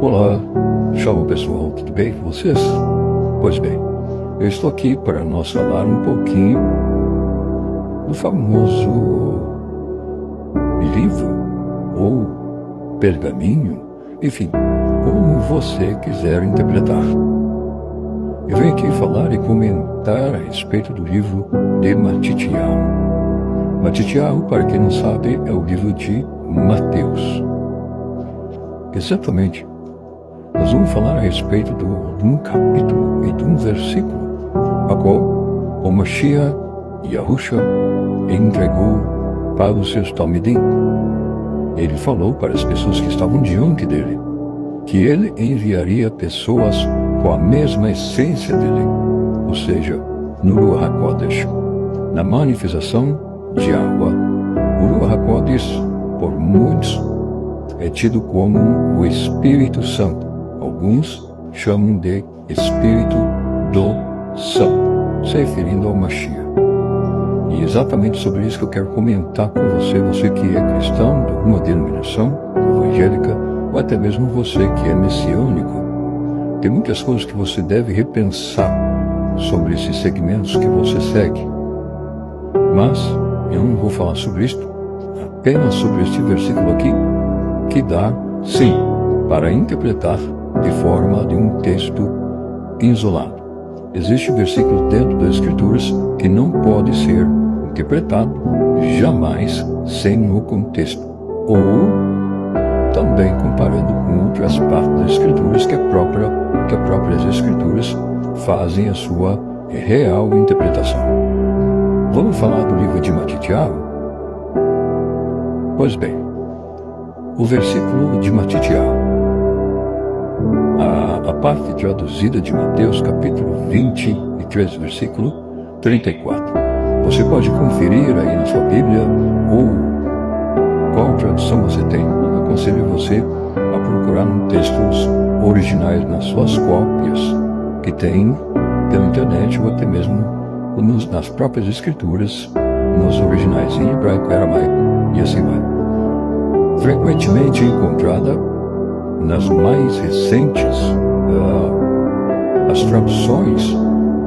Olá, shalom pessoal, tudo bem com vocês? Pois bem, eu estou aqui para nós falar um pouquinho do famoso livro ou pergaminho, enfim, como você quiser interpretar. Eu venho aqui falar e comentar a respeito do livro de Matityahu. Matityahu, para quem não sabe, é o livro de Mateus. Exatamente. Nós vamos falar a respeito de um capítulo e de um versículo, a qual o Mashiach Yahushua entregou para os seus Talmidim. Ele falou para as pessoas que estavam diante dele que ele enviaria pessoas com a mesma essência dele, ou seja, no Ruach HaKodesh, na manifestação de água. O Ruach HaKodesh, por muitos, é tido como o Espírito Santo. Alguns chamam de Espírito do Santo, se referindo ao Mashiach. E exatamente sobre isso que eu quero comentar com você, você que é cristão de alguma denominação evangélica, ou até mesmo você que é messiânico. Tem muitas coisas que você deve repensar sobre esses segmentos que você segue. Mas eu não vou falar sobre isto, apenas sobre este versículo aqui, que dá, sim, para interpretar de forma de um texto isolado. Existe versículo dentro das Escrituras que não pode ser interpretado jamais sem o contexto, ou também comparando com outras partes das Escrituras que as próprias Escrituras fazem a sua real interpretação. Vamos falar do livro de Matityahu? Pois bem, o versículo de Matityahu, a parte traduzida de Mateus, capítulo 23, versículo 34. Você pode conferir aí na sua Bíblia ou qual tradução você tem. Eu aconselho você a procurar nos textos originais, nas suas cópias que tem pela internet ou até mesmo nas próprias escrituras, nos originais em hebraico, aramaico e assim vai. Frequentemente encontrada nas mais recentes as traduções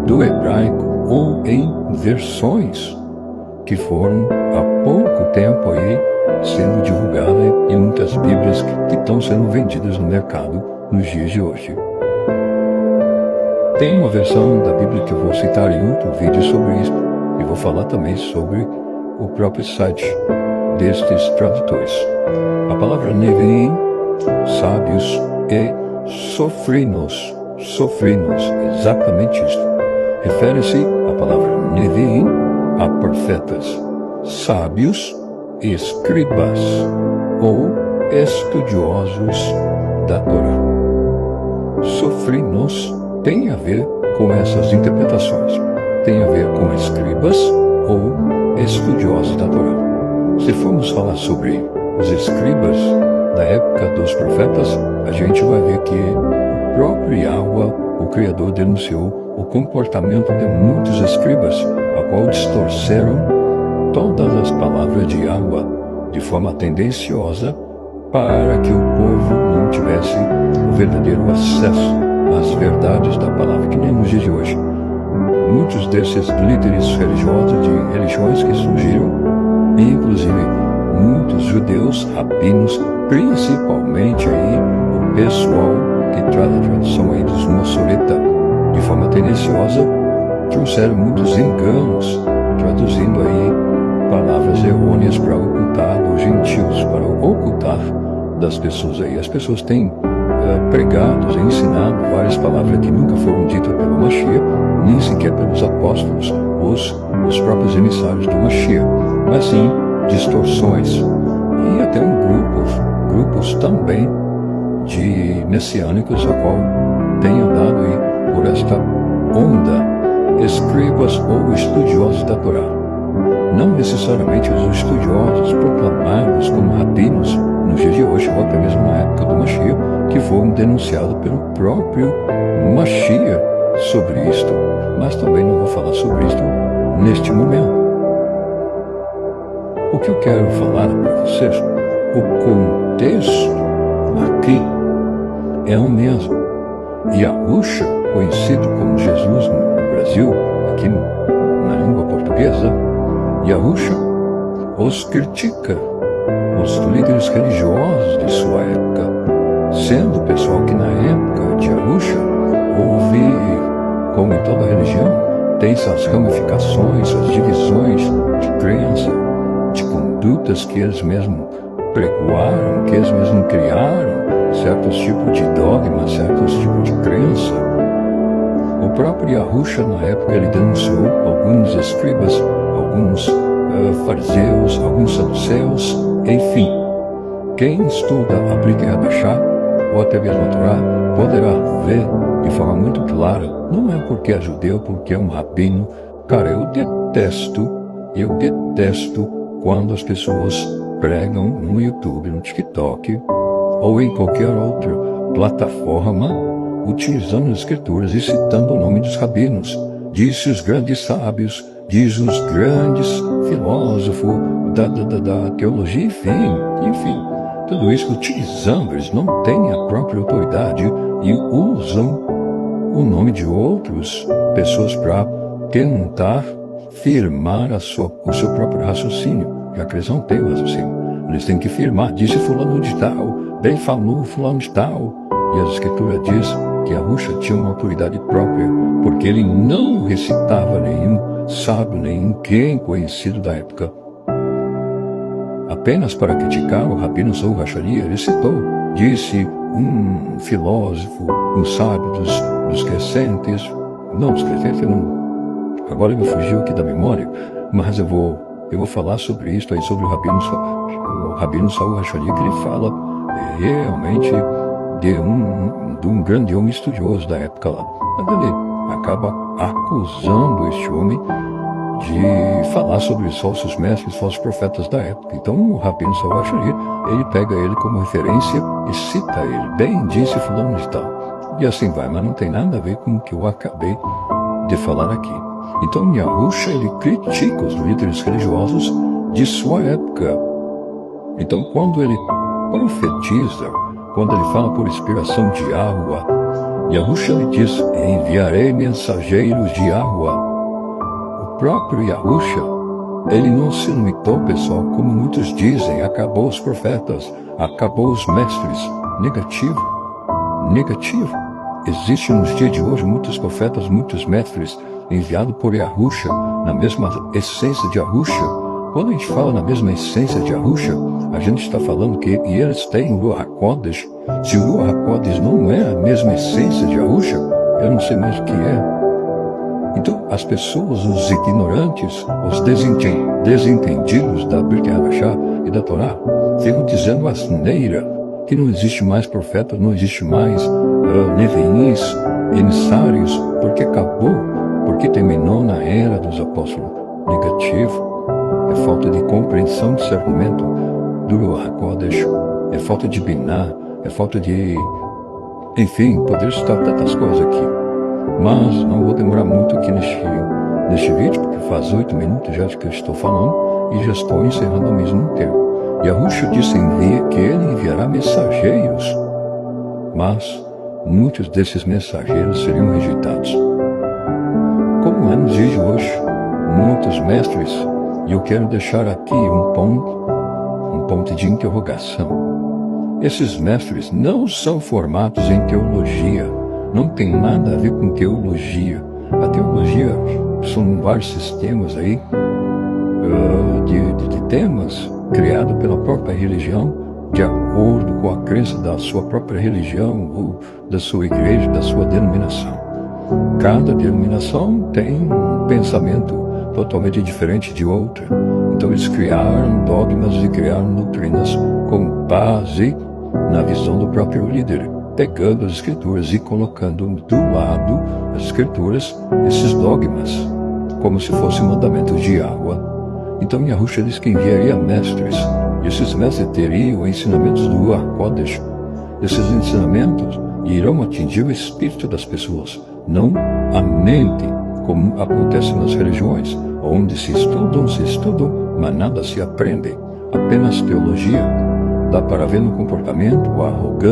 do hebraico ou em versões que foram há pouco tempo aí sendo divulgadas em muitas bíblias que estão sendo vendidas no mercado nos dias de hoje. Tem uma versão da Bíblia que eu vou citar em outro vídeo sobre isso e vou falar também sobre o próprio site destes tradutores. A palavra Neviim, sábios, e sofrinos, exatamente isto. Refere-se a palavra Neviim a profetas, sábios, escribas ou estudiosos da Torá. Sofrinos tem a ver com essas interpretações, tem a ver com escribas ou estudiosos da Torá. Se formos falar sobre os escribas da época dos profetas, a gente vai ver que o próprio Yahweh, o Criador, denunciou o comportamento de muitos escribas, a qual distorceram todas as palavras de Yahweh de forma tendenciosa para que o povo não tivesse o verdadeiro acesso às verdades da palavra, que nem nos dias de hoje. Muitos desses líderes religiosos de religiões que surgiram, inclusive muitos judeus, rabinos, principalmente aí o pessoal que traz a tradução aí dos Mossoreta, de forma tendenciosa, trouxeram muitos enganos, traduzindo aí palavras errôneas para ocultar dos gentios, para ocultar das pessoas aí. As pessoas têm pregado, ensinado várias palavras que nunca foram ditas pelo Mashiach, nem sequer pelos apóstolos, os próprios emissários do Mashiach, mas sim distorções. E até grupos também de messiânicos, a qual tem andado aí por esta onda, escribas ou estudiosos da Torá. Não necessariamente os estudiosos proclamados como rabinos nos dias de hoje, ou até mesmo na época do Mashiach, que foram denunciados pelo próprio Mashiach sobre isto. Mas também não vou falar sobre isto neste momento. O que eu quero falar para vocês, o contexto aqui é o mesmo. Yahusha, conhecido como Jesus no Brasil, aqui na língua portuguesa, Yahusha os critica, os líderes religiosos de sua época, sendo o pessoal que na época de Yahusha houve, como em toda religião, tem suas ramificações, suas divisões de crença, de condutas que eles mesmos pregoaram, que eles mesmos criaram, certos tipos de dogmas, certos tipos de crença. O próprio Yahusha, na época, ele denunciou alguns escribas, alguns fariseus, alguns saduceus, enfim. Quem estuda a Brit Hadashah, ou até mesmo a Torá, poderá ver de forma muito clara, não é porque é judeu, porque é um rabino. Cara, eu detesto quando as pessoas pregam no YouTube, no TikTok, ou em qualquer outra plataforma, utilizando as escrituras e citando o nome dos rabinos. Disse os grandes sábios, diz os grandes filósofos da teologia, enfim. Tudo isso utilizando, eles não têm a própria autoridade e usam o nome de outras pessoas para tentar firmar o seu próprio raciocínio, já que eles não têm o raciocínio. Eles têm que firmar, disse fulano de tal, bem falou fulano de tal. E a escritura diz que Yahusha tinha uma autoridade própria, porque ele não recitava nenhum sábio, nenhum quem conhecido da época. Apenas para criticar o Rabino Saul Hashari, ele citou, disse um filósofo, um sábio dos crescentes, não, dos crescentes não, agora me fugiu aqui da memória, mas eu vou falar sobre isso aí, sobre o Rabino Saul Hashari, que ele fala realmente de um grande homem estudioso da época lá. Mas ele acaba acusando este homem de falar sobre os falsos mestres, falsos profetas da época. Então o Rabino Saul Hashari, ele pega ele como referência e cita ele, bem disse fulano de tal. E assim vai, mas não tem nada a ver com o que eu acabei de falar aqui. Então Yahusha, ele critica os líderes religiosos de sua época. Então quando ele profetiza, quando ele fala por inspiração de Yahuwah, Yahusha lhe diz, enviarei mensageiros de Yahuwah. O próprio Yahusha, ele não se limitou, pessoal, como muitos dizem, acabou os profetas, acabou os mestres. Negativo. Existem nos dias de hoje muitos profetas, muitos mestres enviados por Yahusha, na mesma essência de Yahusha. Quando a gente fala na mesma essência de Yahusha, a gente está falando que eles têm o Ruach HaKodesh. Se o Ruach HaKodesh não é a mesma essência de Yahusha, eu não sei mais o que é. Então, as pessoas, os ignorantes, os desentendidos da Brit Hadashah e da Torá, ficam dizendo asneira, que não existe mais profetas, não existe mais neviins, emissários, porque acabou, porque terminou na era dos apóstolos. Negativo. É falta de compreensão, discernimento do Ruach HaKodesh, é falta de biná, é falta de, enfim, poder citar tantas coisas aqui. Mas não vou demorar muito aqui neste vídeo, porque faz 8 minutos já de que eu estou falando e já estou encerrando ao mesmo tempo. Yahusha disse que ele enviará mensageiros, mas muitos desses mensageiros seriam rejeitados. Como é nos dias de hoje, muitos mestres, e eu quero deixar aqui um ponto de interrogação. Esses mestres não são formados em teologia, não tem nada a ver com teologia. A teologia são vários sistemas aí, de temas criados pela própria religião, de acordo com a crença da sua própria religião, ou da sua igreja, da sua denominação. Cada denominação tem um pensamento totalmente diferente de outra. Então eles criaram dogmas e criaram doutrinas com base na visão do próprio líder, pegando as escrituras e colocando do lado das escrituras esses dogmas, como se fossem mandamentos de Yahuwah. Então Yahusha diz que enviaria mestres, e esses mestres teriam ensinamentos do Ruach HaKodesh. Esses ensinamentos irão atingir o espírito das pessoas, não a mente, como acontece nas religiões, onde se estudam, mas nada se aprende, apenas teologia. Dá para ver no comportamento, a arrogância,